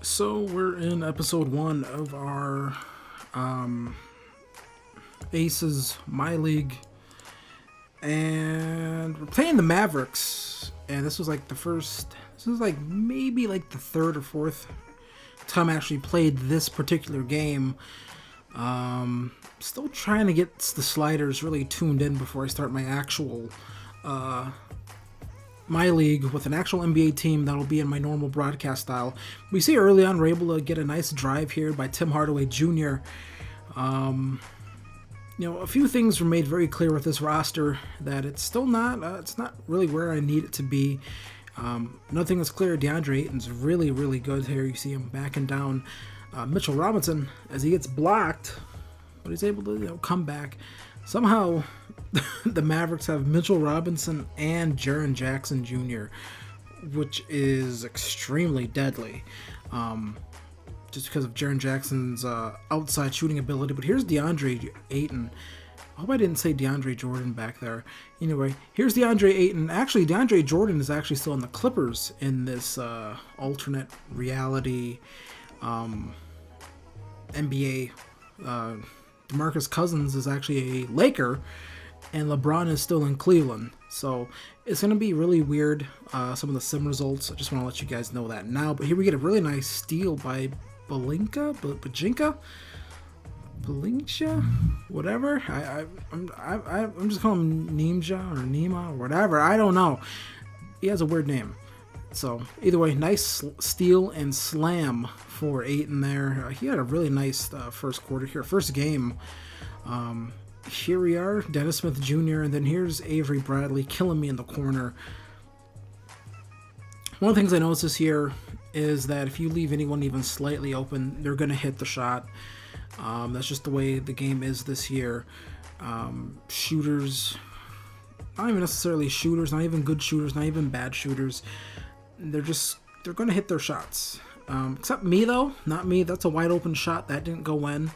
So we're in episode 1 of our Aces My League, and we're playing the Mavericks. And this was like the first. This is like maybe like the third or fourth time I actually played this particular game. Still trying to get the sliders really tuned in before I start my actual my league with an actual NBA team that'll be in my normal broadcast style. We see early on we're able to get a nice drive here by Tim Hardaway Jr. A few things were made very clear with this roster that it's still not it's not really where I need it to be. Another thing that's clear, DeAndre Ayton's really good here. You see him backing down Mitchell Robinson as he gets blocked, but he's able to come back. Somehow, the Mavericks have Mitchell Robinson and Jaren Jackson Jr., which is extremely deadly, just because of Jaren Jackson's outside shooting ability. But here's DeAndre Ayton. I hope I didn't say DeAndre Jordan back there. Anyway, here's DeAndre Ayton. Actually, DeAndre Jordan is actually still in the Clippers in this alternate reality NBA. DeMarcus Cousins is actually a Laker, and LeBron is still in Cleveland. So it's going to be really weird, some of the sim results. I just want to let you guys know that now. But here we get a really nice steal by Bajinka, whatever. I'm just calling him Nimja or Nima or whatever. I don't know. He has a weird name. So either way, nice steal and slam for Ayton there. He had a really nice first quarter here, first game. Here we are, Dennis Smith Jr., and then here's Avery Bradley killing me in the corner. One of the things I noticed this year is that if you leave anyone even slightly open, they're going to hit the shot. That's just the way the game is this year. Shooters, not even necessarily shooters, not even good shooters, not even bad shooters. They're going to hit their shots. Except me, though. Not me. That's a wide open shot. That didn't go in.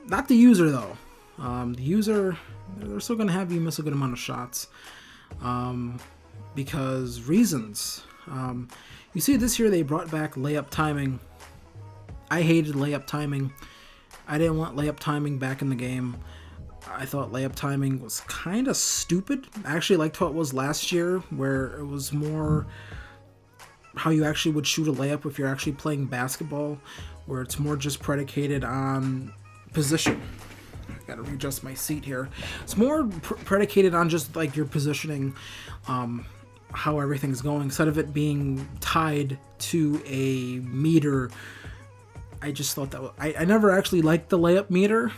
Not the user, though. The user, they're still going to have you miss a good amount of shots. Because reasons. You see, this year they brought back layup timing. I hated layup timing. I didn't want layup timing back in the game. I thought layup timing was kind of stupid. I actually liked how it was last year, where it was more how you actually would shoot a layup if you're actually playing basketball, where it's more just predicated on position. I gotta readjust my seat here. It's more predicated on just like your positioning, how everything's going, instead of it being tied to a meter. I just thought that I never actually liked the layup meter.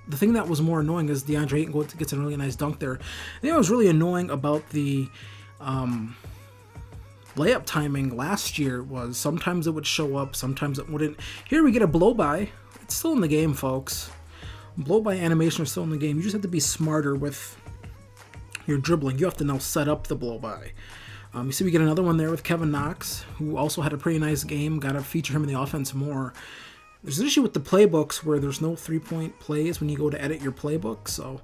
The thing that was more annoying is DeAndre Ayton gets a really nice dunk there. I think what was really annoying about the layup timing last year was sometimes it would show up, sometimes it wouldn't. Here we get a blow-by. It's still in the game, folks. Blow-by animation is still in the game. You just have to be smarter with your dribbling. You have to now set up the blow-by. You see we get another one there with Kevin Knox, who also had a pretty nice game. Got to feature him in the offense more. There's an issue with the playbooks where there's no three-point plays when you go to edit your playbook, so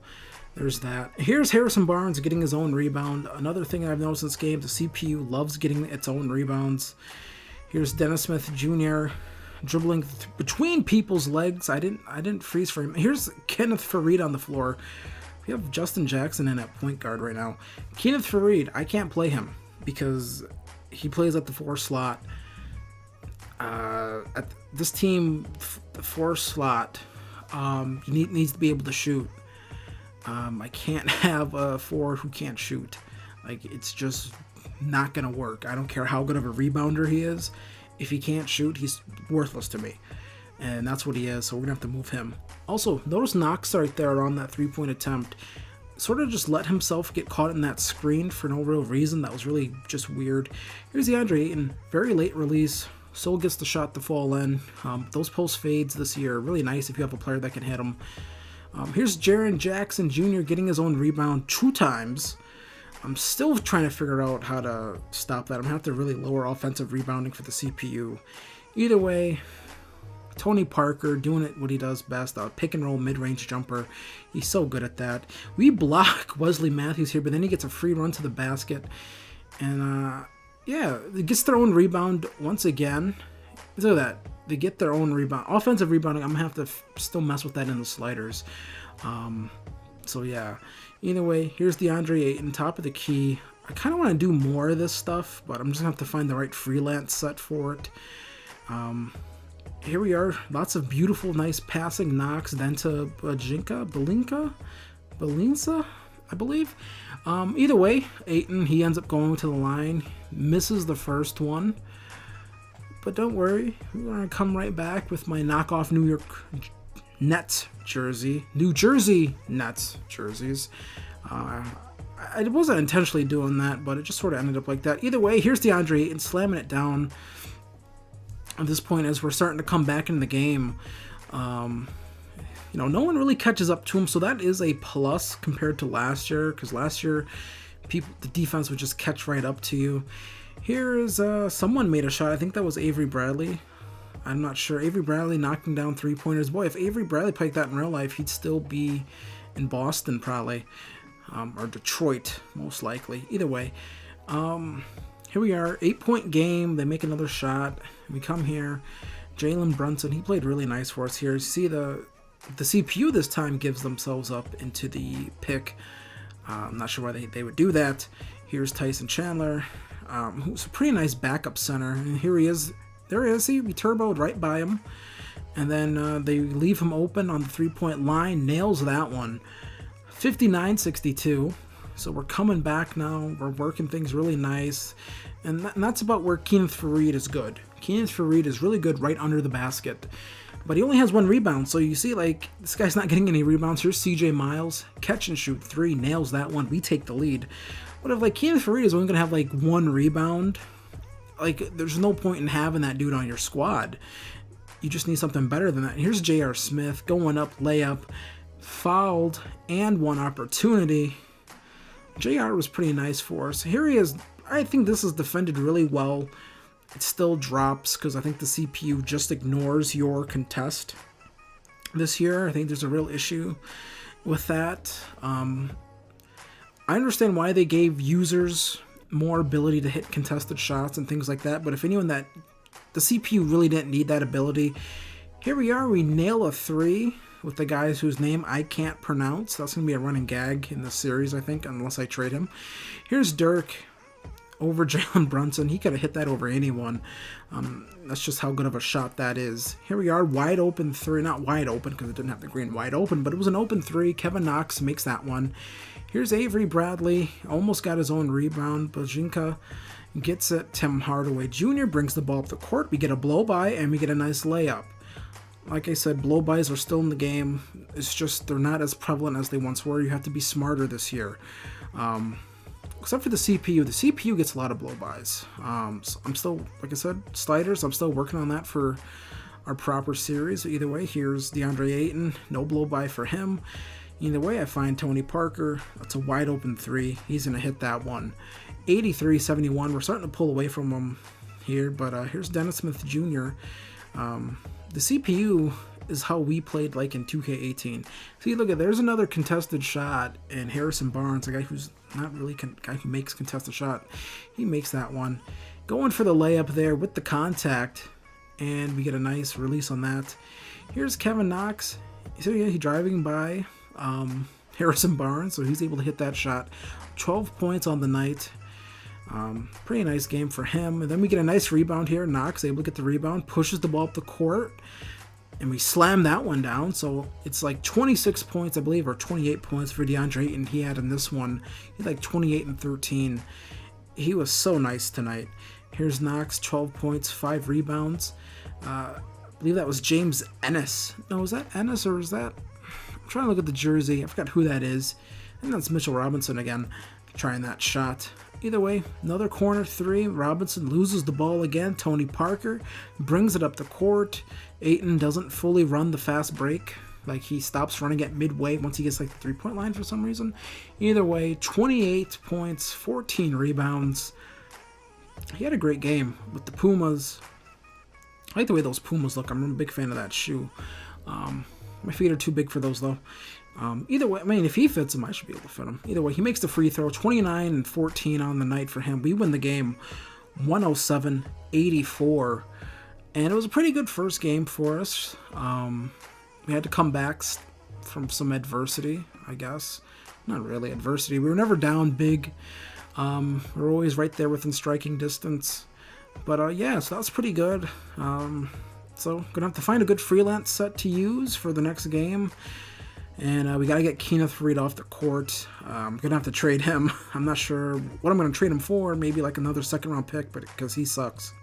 there's that. Here's Harrison Barnes getting his own rebound. Another thing I've noticed in this game, the CPU loves getting its own rebounds. Here's Dennis Smith Jr. dribbling between people's legs. I didn't freeze for him. Here's Kenneth Faried on the floor. We have Justin Jackson in at point guard right now. Kenneth Faried, I can't play him because he plays at the 4 slot. At this team, the 4 slot, needs to be able to shoot. I can't have a 4 who can't shoot. Like, it's just not gonna work. I don't care how good of a rebounder he is. If he can't shoot, he's worthless to me. And that's what he is, so we're gonna have to move him. Also, notice Knox right there on that 3-point attempt. Sort of just let himself get caught in that screen for no real reason. That was really just weird. Here's DeAndre Ayton, very late release. Still gets the shot to fall in. Those post fades this year are really nice if you have a player that can hit them. Here's Jaren Jackson Jr. getting his own rebound 2 times. I'm still trying to figure out how to stop that. I'm going to have to really lower offensive rebounding for the CPU. Either way, Tony Parker doing it what he does best, a pick and roll mid-range jumper. He's so good at that. We block Wesley Matthews here, but then he gets a free run to the basket. And yeah, it gets their own rebound once again. Look at that. They get their own rebound. Offensive rebounding, I'm going to have to still mess with that in the sliders. So, yeah. Either way, here's DeAndre Ayton, top of the key. I kind of want to do more of this stuff, but I'm just going to have to find the right freelance set for it. Here we are. Lots of beautiful, nice passing. Knox, then to Belinsa, I believe. Either way, Ayton, he ends up going to the line. Misses the first one. But don't worry. We're going to come right back with my knockoff New York Nets jersey. New Jersey Nets jerseys. I wasn't intentionally doing that, but it just sort of ended up like that. Either way, here's DeAndre Ayton slamming it down at this point as we're starting to come back in the game. You know, no one really catches up to him, so that is a plus compared to last year, because last year the defense would just catch right up to you. Here is someone made a shot. I think that was Avery Bradley. I'm not sure. Avery Bradley knocking down three-pointers. Boy, if Avery Bradley played that in real life, he'd still be in Boston probably. Or Detroit, most likely. Either way. Here we are. 8-point game. They make another shot. We come here. Jalen Brunson, he played really nice for us here. You see the CPU this time gives themselves up into the pick. I'm not sure why they would do that. Here's Tyson Chandler, who's a pretty nice backup center. And here he is. There he is. See, we turboed right by him. And then they leave him open on the three-point line. Nails that one. 59-62. So we're coming back now. We're working things really nice. And that's about where Kenneth Faried is good. Kenneth Faried is really good right under the basket. But he only has one rebound. So you see, like, this guy's not getting any rebounds. Here's CJ Miles. Catch and shoot three. Nails that one. We take the lead. But if, like, Kenneth Faried is only going to have, like, one rebound, like, there's no point in having that dude on your squad. You just need something better than that. Here's J.R. Smith going up, layup, fouled, and one opportunity. JR was pretty nice for us. Here he is. I think this is defended really well. It still drops because I think the CPU just ignores your contest this year. I think there's a real issue with that. I understand why they gave users more ability to hit contested shots and things like that, but if anyone that the CPU really didn't need that ability. Here we are. We nail a three with the guys whose name I can't pronounce. That's going to be a running gag in this series, I think, unless I trade him. Here's Dirk over Jalen Brunson. He could have hit that over anyone. That's just how good of a shot that is. Here we are, wide open three. Not wide open because it didn't have the green wide open, but it was an open three. Kevin Knox makes that one. Here's Avery Bradley. Almost got his own rebound. Bojinka gets it. Tim Hardaway Jr. brings the ball up the court. We get a blow-by, and we get a nice layup. Like I said, blow-bys are still in the game. It's just they're not as prevalent as they once were. You have to be smarter this year. Except for the CPU. The CPU gets a lot of blow-bys. So I'm still, like I said, sliders. I'm still working on that for our proper series. Either way, here's DeAndre Ayton. No blow-by for him. Either way, I find Tony Parker. That's a wide-open three. He's going to hit that one. 83-71. We're starting to pull away from him here, but here's Dennis Smith Jr. The CPU is how we played like in 2K18. See, look at there's another contested shot, and Harrison Barnes, a guy who's not really guy who makes contested shot, he makes that one. Going for the layup there with the contact, and we get a nice release on that. Here's Kevin Knox. So yeah, he's driving by Harrison Barnes, so he's able to hit that shot. 12 points on the night. Pretty nice game for him. And then we get a nice rebound here. Knox able to get the rebound, pushes the ball up the court, and we slam that one down. So it's like 26 points, I believe, or 28 points for DeAndre Ayton. He had in this one. He had like 28 and 13. He was so nice tonight. Here's Knox, 12 points, 5 rebounds. I believe that was James Ennis. No, was that Ennis or was that? I'm trying to look at the jersey. I forgot who that is. I think that's Mitchell Robinson again, trying that shot. Either way, another corner three. Robinson loses the ball again. Tony Parker brings it up the court. Ayton doesn't fully run the fast break. Like, he stops running at midway once he gets like the three-point line for some reason. Either way, 28 points, 14 rebounds. He had a great game with the Pumas. I like the way those Pumas look. I'm a big fan of that shoe. My feet are too big for those, though. Either way, I mean, if he fits him, I should be able to fit him. Either way, he makes the free throw. 29 and 14 on the night for him. We win the game 107-84. And it was a pretty good first game for us. We had to come back from some adversity, I guess. Not really adversity. We were never down big. We were always right there within striking distance. But yeah, so that was pretty good. So gonna have to find a good freelance set to use for the next game. And we got to get Kenneth Reed off the court. I'm going to have to trade him. I'm not sure what I'm going to trade him for. Maybe like another second-round pick, but because he sucks.